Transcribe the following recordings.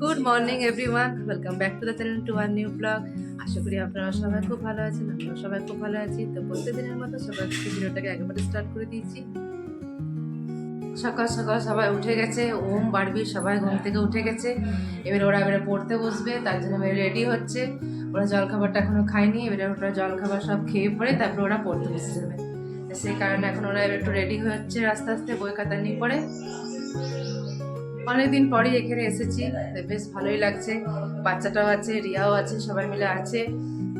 Good morning everyone, welcome back to the channel to our new blog. আশা করি আপনারা সবাই খুব ভালো আছেন, আমরা সবাই খুব ভালো আছি। তো প্রত্যেকদিনের মতো সবাই ভিডিওটাকে একেবারে স্টার্ট করে দিয়েছি। সকাল সকাল সবাই উঠে গেছে, ওম বাড়বি সবাই ঘুম থেকে উঠে গেছে। ওরা এবারে পড়তে বসবে, তার জন্য রেডি হচ্ছে। ওরা জলখাবারটা এখনো খায়নি, এবারে ওরা জলখাবার সব খেয়ে পরে তারপর ওরা পড়তে বসে যাবে। সেই কারণে এখন ওরা এবার একটু রেডি হচ্ছে আস্তে আস্তে, বই খাতা নিয়ে পড়ে। অনেকদিন পরে এখানে এসেছি, বেশ ভালোই লাগছে। বাচ্চাটাও আছে, রিয়াও আছে, সবাই মিলে আছে।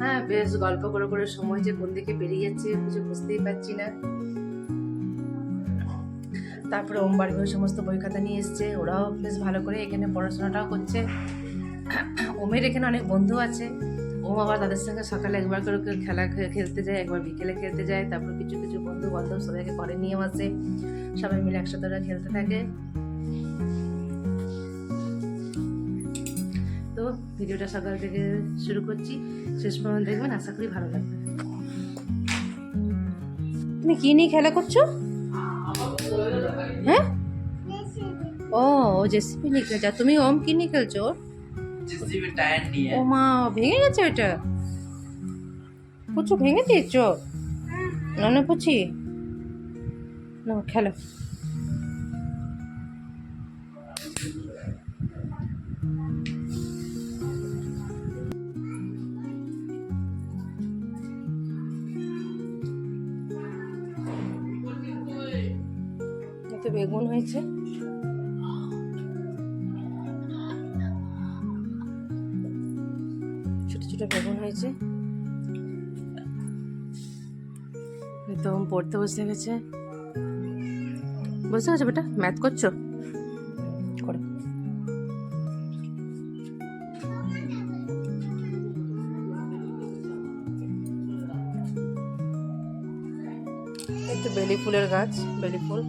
হ্যাঁ, বেশ গল্প করে করে সময় যে কোন দিকে পেরিয়ে যাচ্ছে কিছু বুঝতেই পারছি না। তারপরে ওমবাড়িও সমস্ত বই খাতা নিয়ে এসছে, ওরাও বেশ ভালো করে এখানে পড়াশোনাটাও করছে। ওমের এখানে অনেক বন্ধু আছে, ওম আবার তাদের সঙ্গে সকালে একবার করে খেলা খেলতে যায়, একবার বিকেলে খেলতে যায়। তারপর কিছু কিছু বন্ধু বান্ধব সবাইকে করে নিয়েও আসে, সবাই মিলে একসাথে ওরা খেলতে থাকে। তো ভিডিওটা সকাল থেকে শুরু করছি, শেষ পর্যন্ত দেখবেন, আশা করি ভালো লাগবে। তুমি কি নিয়ে খেলা করছো? হ্যাঁ, ও জেসিপি নিয়ে খেলছো। তুমি ওম কি নিয়ে খেলছো? জেসিপি টায়ার নিয়ে। ও মা, ভেঙে গেছে ওটা? পুচু ভেঙে দিয়েছো? না না পুচি, না খেলো। এতে বেগুন হয়েছে, ছোট ছোট বেগুন হয়েছে। তো পড়তে বসে গেছে। বসে গেছে বেটা, ম্যাথ করছো? করো। এই তো বেলি ফুলের গাছ, বেলি ফুল।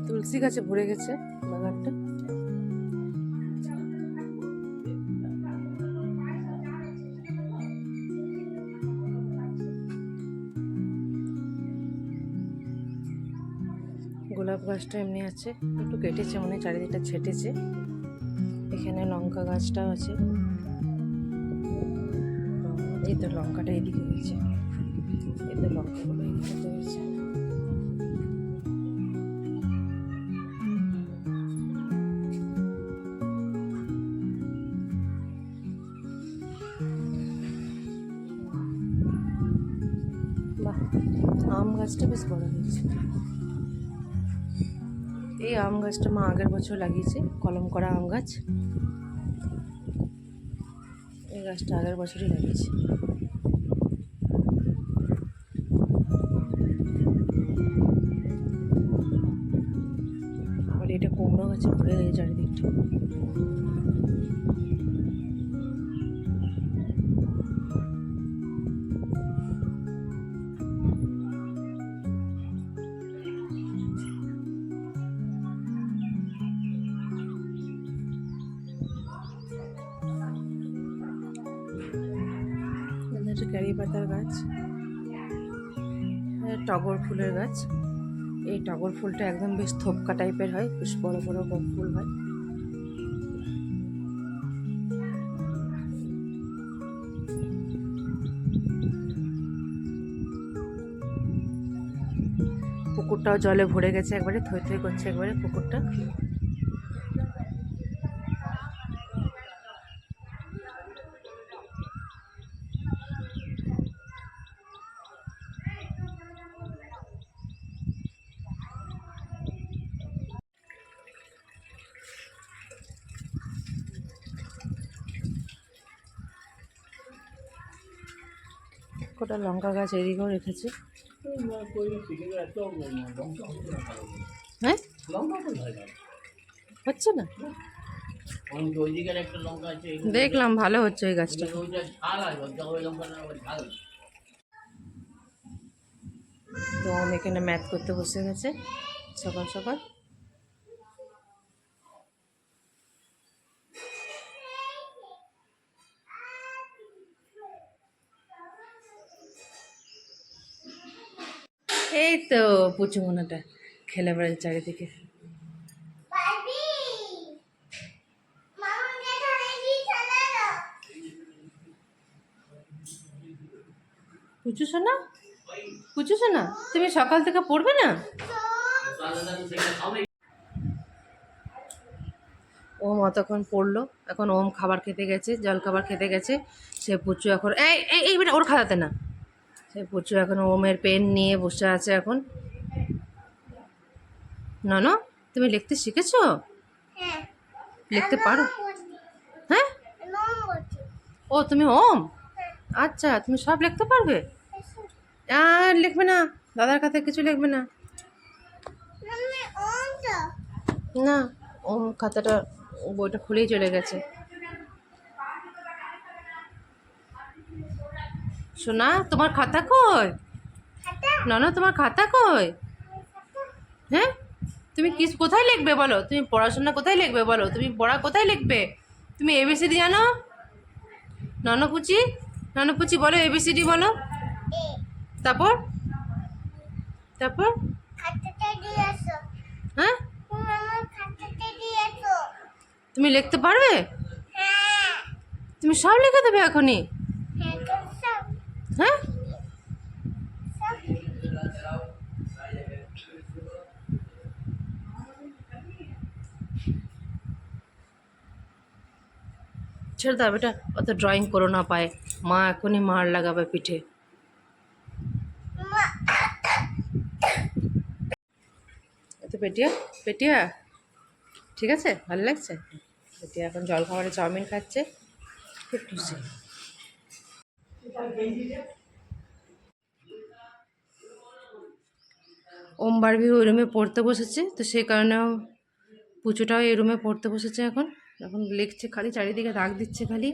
তুলসী গাছে ভরে গেছে বাগানটা। গোলাপ গাছটা এমনি আছে, একটু কেটেছে মনে হয়, চারিদিকটা ছেটেছে। এখানে লঙ্কা গাছটাও আছে, এই তো লঙ্কাটা এদিকে হয়েছে, এই তো লঙ্কাগুলো এদিকে হয়েছে। বাহ, আম গাছটা বেশ বড় হয়েছে। এই আম গাছটা মা আগের বছর লাগিয়েছে, কলম করা আম গাছ। এই গাছটা আগের বছরই লাগিয়েছে। আর এটা কুমড়ো গাছে ভরে গেছে চারিদিকটা। ক্যারি পাতার গাছ, টগর ফুলের গাছ। এই টগর ফুলটা একদম বেশ থোপকা টাইপের হয়, বেশ বড় বড় ফুল হয়। পুকুরটাও জলে ভরে গেছে, একবারে থই থই করছে একবারে পুকুরটা। কোটা লঙ্কা গাছ এদিকেও রেখেছে। হ্যাঁ, হচ্ছে না, দেখলাম ভালো হচ্ছে ওই গাছটা। তো আমি এখানে ম্যাথ করতে বসে গেছে সকাল সকাল। এই তো পুচু মোনাটা খেলে বেড়াচ্ছে চারিদিকে। পুচু শোনা, পুচু শোনা, তুমি সকাল থেকে পড়বে না? ওম অতক্ষণ পড়লো, এখন ওম খাবার খেতে গেছে, জল খাবার খেতে গেছে। সে পুচু এখন এই এই এই বেটা ওর খাওয়াতে না। সে পুচু এখন ওমের পেন নিয়ে বসে আছে এখন। না তুমি লিখতে শিখেছো? লিখতে পারো? হ্যাঁ, ও তুমি ওম, আচ্ছা তুমি সব লিখতে পারবে? আর লিখবে না, দাদার খাতায় কিছু লিখবে না। না, ওম খাতাটা বইটা খুলেই চলে গেছে। সোনা তোমার খাতা কই? না তোমার খাতা কই? হ্যাঁ, তুমি কি কোথায় লিখবে বলো? তুমি পড়াশোনা কোথায় লিখবে বলো? তুমি পড়া কোথায় লিখবে? তুমি এবিসিডি জানো? ননপুচি বলো, এবিসিডি বলো। তারপর তারপর হ্যাঁ, তুমি লিখতে পারবে? তুমি সব লিখে দেবে এখনই? হ্যাঁ, ছেড়ে দাও বেটা, অত ড্রয়িং করো না পায়ে, মা এখনই মার লাগাবে পিঠে। এত পেটিয়া ঠিক আছে, ভালো লাগছে? পেটিয়া এখন জল খাবারে চাউমিন খাচ্ছে, খুব খুশি। ওম বারবি ওই রুমে পড়তে বসেছে, তো সেই কারণেও পুচুটাও এই রুমে পড়তে বসেছে। এখন এখন লিখছে, খালি চারিদিকে দাগ দিচ্ছে, খালি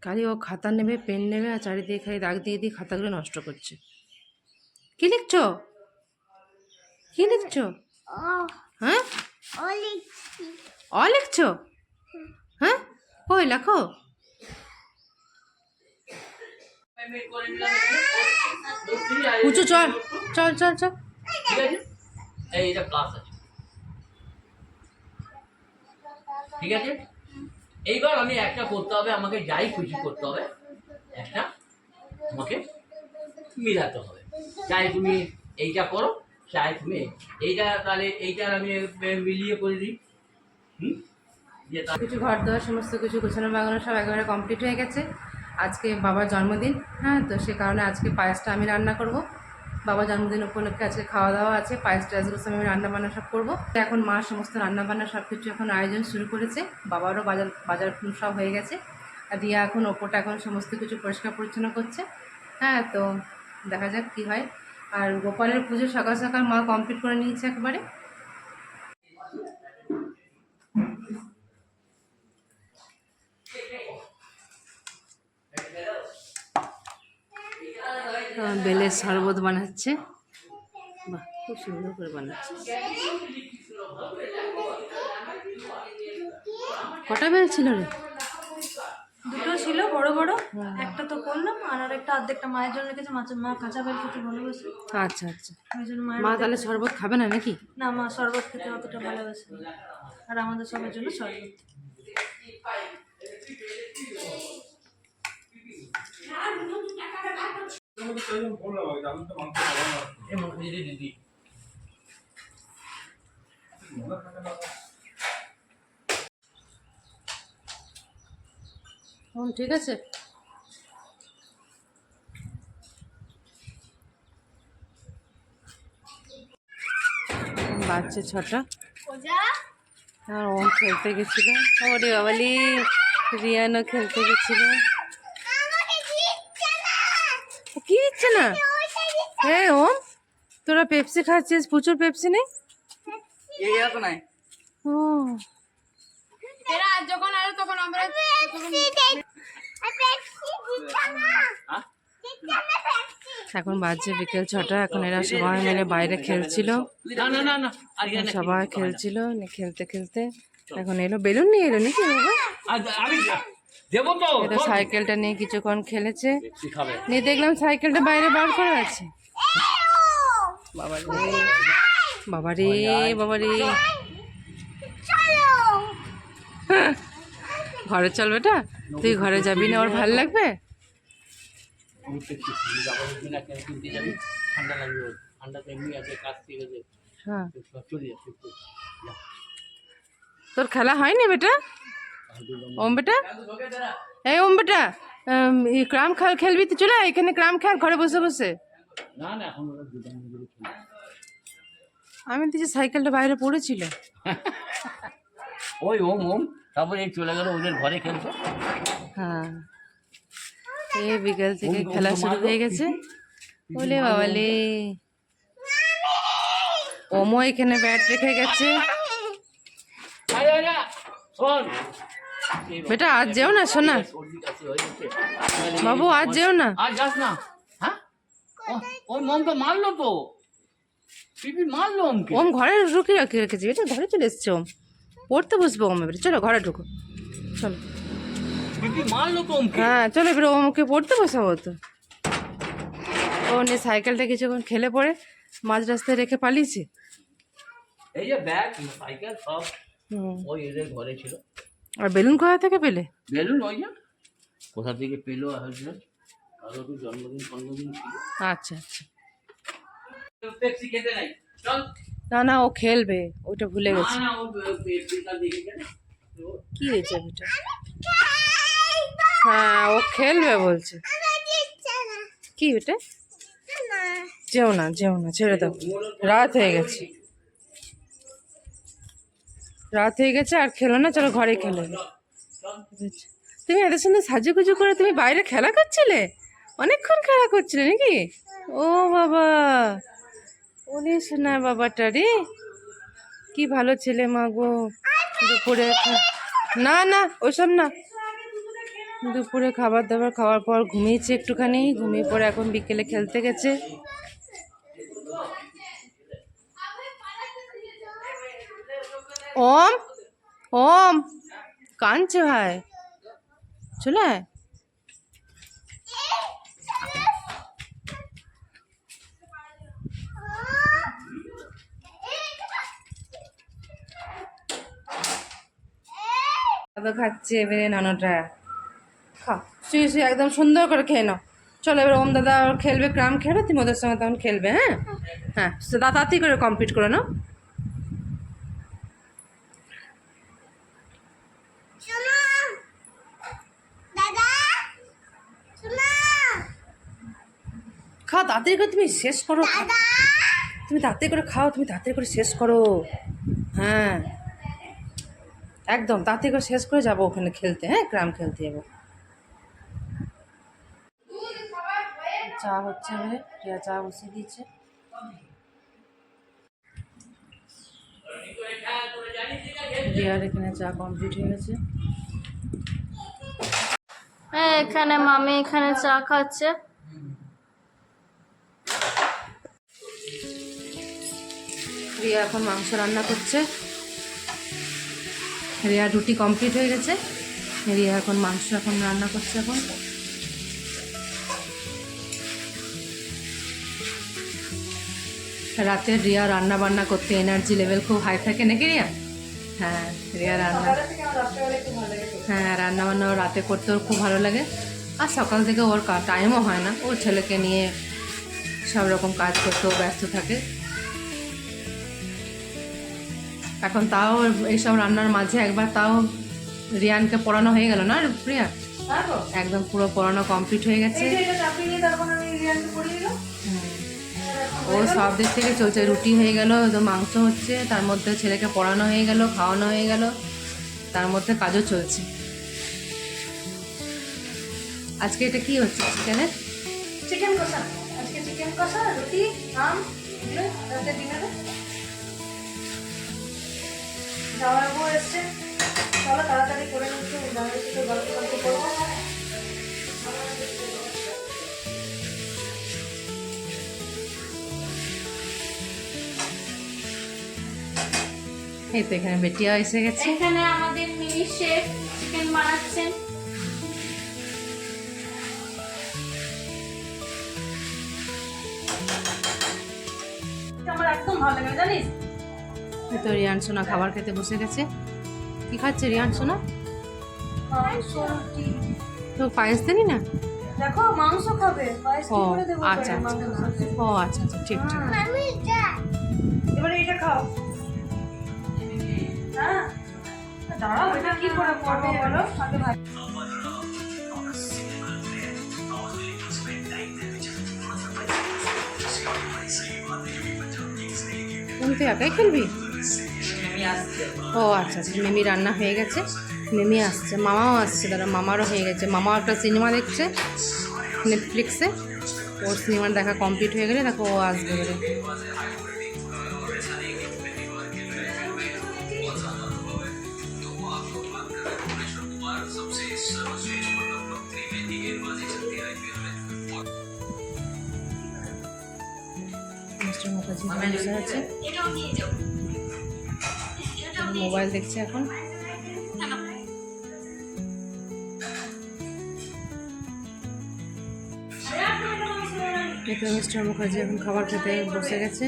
খালি ও খাতা নেবে, পেন নেবে, আর চারিদিকে খালি দাগ দিয়ে দিয়ে খাতাগুলো নষ্ট করছে। কি লিখছো? কি লিখছো? হ্যাঁ, অ লিখছো? হ্যাঁ, কই লেখো? পুচু চল চল চল চল। ঠিক আছে, এইটা ক্লাস আছে, ঠিক আছে। এইবার আমি একটা করতে হবে, আমাকে যাই খুশি করতে হবে, একটা আমাকে মিলাতে হবে। চাই তুমি এইটা করো, চাই তুমি এইটা, তাহলে এইটার আমি মিলিয়ে করে দিই। কিছু ঘর দেওয়ার সমস্ত কিছু গোছানো বাগানো সব একেবারে কমপ্লিট হয়ে গেছে। আজকে বাবার জন্মদিন, হ্যাঁ, তো সে কারণে আজকে পায়েসটা আমি রান্না করব। বাবার জন্মদিন উপলক্ষে আজকে খাওয়া দাওয়া আছে, পায়েস টায়েসগুলো সব আমি রান্নাবান্না সব করবো। এখন মা সমস্ত রান্নাবান্না সব কিছু এখন আয়োজন শুরু করেছে। বাবারও বাজার সব হয়ে গেছে। আর দিয়া এখন ওপরটা এখন সমস্ত কিছু পরিষ্কার পরিচ্ছন্ন করছে। হ্যাঁ, তো দেখা যাক কী হয়। আর গোপালের পুজো সকাল সকাল মা কমপ্লিট করে নিয়েছে একবারে। বেলের শরবত বানাচ্ছে, বাহ খুব সুন্দর করে বানাচ্ছে। কটা বেল ছিল রে? দুটো ছিল বড় বড়, একটা তো করলাম, আর একটা অর্ধেকটা মায়ের জন্য রেখেছে। মা কাঁচা বেল খেতে ভালোবাসে। আচ্ছা আচ্ছা, ওই জন্য মা তাহলে শরবত খাবে না নাকি? না, মা শরবত খেতে অতটা ভালোবাসে, আর আমাদের সবার জন্য শরবত। ঠিক আছে, বাচ্চা ছটা। আর ওম খেলতে গেছিল, ওরে বাবালি, রিয়ানও খেলতে গেছিল। কি দিচ্ছে না? হ্যাঁ ওম, তোরা পেপসি খাচ্ছিস, প্রচুর পেপসি নেই? ও যখন আরো তখন আমরা এখন বাজছে বিকেল 6টা। এখন এরা সবাই মিলে বাইরে খেলছিল, সবাই খেলছিল, খেলতে খেলতে এখন এলো, বেলুন নিয়ে এলো নাকি বাবা? এটা সাইকেলটা নিয়ে কিছুক্ষণ খেলেছে, নিয়ে দেখলাম সাইকেলটা বাইরে বার করা আছে। বাবারে বাবারে বাবারে, ঘরে চল বেটা, তুই ঘরে যাবি না? ওর ভাল লাগবে? ঘুরতে যাবো কিনা কিনতে যাবি, ঠান্ডা লাগবে ওর। ঠান্ডা তো এমনি আছে, কাজ থেকে যে হ্যাঁ, চলে যাচ্ছে। তোর খেলা হয়নি বেটা? ওম বেটা, এই ওম বেটা, এই ক্রাম খেলবি তো? চলে আয় এখানে, ক্রাম খেল ঘরে বসে বসে। না না, এখন ওরা দুজন মিলে খেলে। আমি তো যে সাইকেলটা বাইরে পড়েছিল। ওই ওম ওম, তারপরে এই চলে গেল ওদের ঘরে খেলতো। হ্যাঁ, এই বিকেল থেকে খেলা শুরু হয়ে গেছে। ওলে বাবালে, ওমও এখানে ব্যাট রেখে গেছে। শোন বেটা আজ যেও না, শোনা বাবু, আজ যেও না। আর যাস না। হ্যাঁ, ওই মমকে মারলো তো, পিপি মারলো ওমকে। ওম ঘরে ঢুকে রেখেছি, এটা ঘরে চলে এসছে। ওম পড়তে বসবো, ওম এবারে চলো ঘরে ঢুকো, চলো। পিপি মারলো তো ওমকে। হ্যাঁ চলো এবারে ওমকে পড়তে বসাবো তো। ও নিয়ে সাইকেলটা কিছুক্ষণ খেলে পরে মাঝ রাস্তায় রেখে পালিয়েছে। এই যে ব্যাগ সাইকেল সব হুম, ওই এদের ঘরে ছিল। আর বেলুন কোথা থেকে পেলে? বেলুন ওই যে কোথা থেকে পেলো হয়তো, কারো তো জন্মদিন ছিল। আচ্ছা আচ্ছা, পেপসি খেতে নাই, চল। না না, ও খেলবে, ওইটা ভুলে না গেছে। না, ও পেপসিটা দেখে গেলে। কি হয়েছে বেটা? হ্যাঁ ও খেলবে বলছে। কি বেটা? যেও না, যেও না, ছেড়ে দাও, রাত হয়ে গেছে, রাত হয়ে গেছে, আর খেলো না, চলো ঘরে খেলো। তুমি এত সুন্দর সাজুগুজু করে তুমি বাইরে খেলা করছিলে? অনেকক্ষণ খেলা করছিলে নাকি? ও বাবা, ওরে শোনা বাবাটা রে, কি ভালো ছেলে মা গো। দুপুরে না না ওসব না, দুপুরে খাবার দাবার খাওয়ার পর ঘুমিয়েছে একটুখানি, ঘুমিয়ে পরে এখন বিকেলে খেলতে গেছে। ওম ওম কাঁদছে ভাই, চলে আয়। দাদা খাচ্ছে এবারে নানাটা, খা শুয়ে শুয়ে একদম সুন্দর করে খেয়ে নাও। চলো এবার ওম দাদা খেলবে, ক্রাম খেলবে, তুমি ওদের সঙ্গে তখন খেলবে। হ্যাঁ হ্যাঁ, তাড়াতাড়ি করে কমপ্লিট করে নাও। খাও তাড়াতাড়ি করে, তুমি শেষ করো, তুমি তাড়াতাড়ি করে খাও, তুমি তাড়াতাড়ি করে শেষ করো। হ্যাঁ একদম তাড়াতাড়ি করে শেষ করে যাবো ওখানে খেলতে, হ্যাঁ ক্রাম খেলতে যাবো। চা হচ্ছে এবারে, প্রিয়া চা বসিয়ে দিয়েছে। প্রিয়ার এখানে চা কমপ্লিট হয়ে গেছে। এখানে মামি এখানে চা খাচ্ছে। রিয়া এখন মাংস রান্না করছে। রিয়া রুটি কমপ্লিট হয়ে গেছে, রিয়া এখন মাংস এখন রান্না করছে। এখন রাতে রিয়া রান্না বান্না করতে এনার্জি লেভেল খুব হাই থাকে নাকি রিয়া? হ্যাঁ রিয়া রান্না, হ্যাঁ রান্না বান্না ওর রাতে করতে ওর খুব ভালো লাগে। আর সকাল থেকে ওর টাইমও হয় না, ওর ছেলেকে নিয়ে সব রকম কাজ করতে ও ব্যস্ত থাকে। এখন তাও এইসব রান্নার মাঝে একবার তাও রিয়ানকে পড়ানো হয়ে গেল না প্রিয়া? একদম পুরো পড়ানো কমপ্লিট হয়ে গেছে। ও সব দিক থেকে চলছে, রুটি হয়ে গেল, মাংস হচ্ছে, তার মধ্যে ছেলেকে পড়ানো হয়ে গেল, খাওয়ানো হয়ে গেল, তার মধ্যে কাজও চলছে। আজকে এটা কি হচ্ছে? চিকেনের চিকেন কষা, আজকে চিকেন কষা, রুটি, আম, এগুলো রাতে ডিনারে। জামাই বাবু এসছে, চলো তাড়াতাড়ি করে নিচ্ছি, জামাই সাথে গল্প গল্প করবো। এই তো এখানে বেটিয়া এসে গেছে। এখানে আমাদের মিনি শেফ চিকেন বানাচ্ছেন। আমার একদম ভালো লাগে জানিস। এই তো রিয়ান সোনা খাবার খেতে বসে গেছে। কি খাচ্ছে রিয়ান সোনা? রুটি। তো পায়েস দেনি না? দেখো মাংস খাবে পায়েস কি ও, করে দেবো আচ্ছা, মাংস খাবে। ও আচ্ছা আচ্ছা, ঠিক ঠিক। এবারে এটা খাও। হ্যাঁ দাঁড়াও, এটা কি করে করবো বলো আগে ভাই। তুমি তো একাই খেলবি? আমি আসছে। ও আচ্ছা আচ্ছা, মিমি রান্না হয়ে গেছে, মিমি আসছে, মামাও আসছে, দাদা মামারও হয়ে গেছে। মামাও একটা সিনেমা দেখছে নেটফ্লিক্সে, ওর সিনেমার দেখা কমপ্লিট হয়ে গেলে দেখো ও আসবে বলে। মিস্টার মুখার্জি বসে আছে, মোবাইল দেখছে এখন। দেখো মিস্টার মুখার্জি এখন খাবার খেতে বসে গেছে।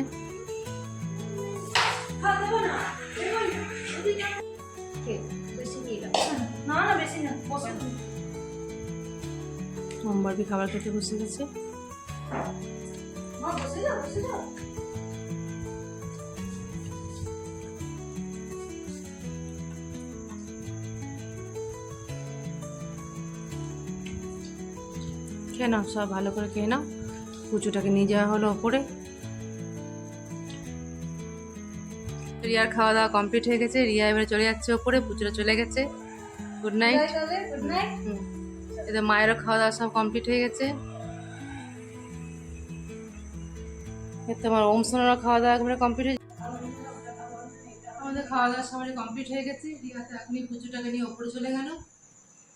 না না বেশি না, বসো তুমি। সোমবারবি খাবার খেতে বসে গেছে। মা বসে যাও, বসে যাও। খেয়ে নাও, সব ভালো করে খেয়ে নাও। পুচুটাকে নিয়ে যাওয়া হলো ওপরে। রিয়ার খাওয়া দাওয়া কমপ্লিট হয়ে গেছে, রিয়া এবারে চলে যাচ্ছে ওপরে, পুচুটা চলে গেছে। Good night. তাহলে গুড নাইট। এদের মায়েরও খাওয়া দাওয়া সব কমপ্লিট হয়ে গেছে। তোমার ওম সোনারও খাওয়া দাওয়া একেবারে কমপ্লিট হয়ে, আমাদের খাওয়া দাওয়া সবারই কমপ্লিট হয়ে গেছে। রিয়া তো এখনই পুচুটাকে নিয়ে ওপরে চলে গেল,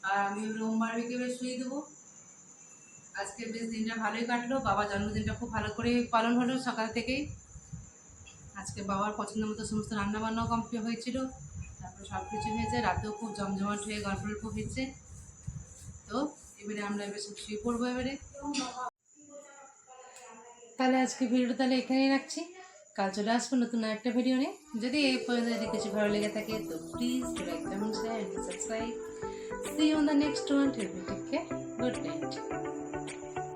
আর আমি ওম বারবিকে এবার শুয়ে দেবো। আজকে বেশ দিনটা ভালোই কাটলো, বাবার জন্মদিনটা খুব ভালো করে পালন হলো সকাল থেকেই। আজকে বাবার পছন্দ মতো সমস্ত রান্নাবান্নাও কমপ্লিট হয়েছিল, তারপরে সব কিছু হয়েছে, রাতেও খুব জমজমাট হয়ে গল্প গল্প হয়েছে। তো এবারে আমরা এবার সব শুয়ে পড়বো এবারে। তাহলে আজকে ভিডিওটা তাহলে এখানেই রাখছি, কাল চলে আসবো নতুন একটা ভিডিও নিয়ে। যদি এই পর্যন্ত যদি কিছু ভালো লেগে থাকে তো please like comment share and subscribe. See you on the next one. Take care, good night.